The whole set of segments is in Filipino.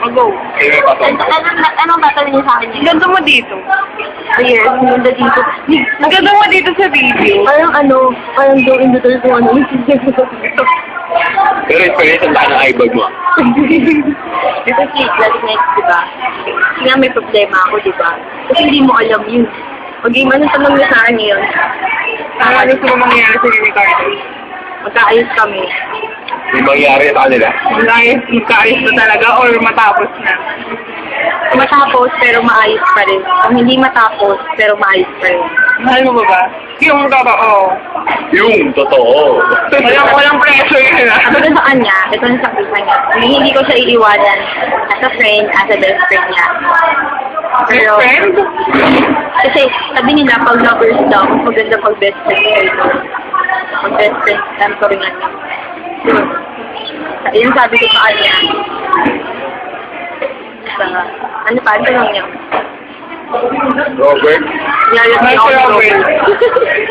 Mag-go. Sige, patong. Anong tatanungin niyo sa akin yun? Ganda mo dito. Yes, ang ganda dito. Ang ganda mo dito sa video. Parang doon in the door kung ano yung Pero experience ang ng eyebag mo. Ito si last night, di ba? Kasi nga may problema ako, di ba? Kasi hindi mo alam yun. Okay, anong tanong niya sa akin ngayon? Ano gusto mo mangyari sa ni Carter? Magkaayos kami. May mangyari sa kanila. Magkaayos na talaga or matapos na? Matapos, pero maayos pa rin. Kung hindi matapos, pero maayos pa rin. Mahal mo ba ba? Yung totoo. Yung totoo. Walang pressure yun ah. Sabi ko sa kanya, ito na sabi sa kanya, hindi ko siya iiwanan as a friend, as a best friend niya. Best friend? Kasi sabi nila, pag lovers daw, mas maganda pag best friend kayo. Pag best friend, tanto rin niya. Yun sabi ko sa kanya. Ano pa? Ano lang niya? Robert? Yayag niya ako Mas ng Robert. Robert.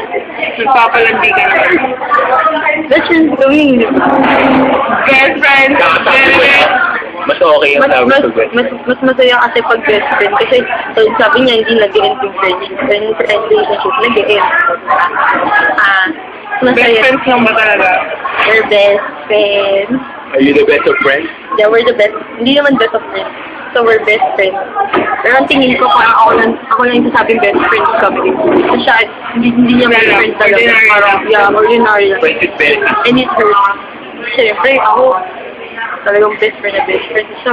Nagpapalandi ka na. That's just doing, di ba? Best friend. Mas okay yung sabi sa best. Mas masaya kasi pag best friend. Kasi sabi niya, hindi nag-end yung friend relationship. Nag-end. Best Masaya. friends lang ba talaga? We're best friends. Are you the best of friends? Yeah, we're the best. Hindi naman best of friends. So, we're best friends. Pero ang tingin ko, parang ako lang yung sasabing best friends kami. So, siya, hindi niya best friend talaga. Ordinary Parang, lang. yeah, ordinary lang. Friends with benefits. And it hurts. Siyempre, ako, talagang best friend na best friend. Siya,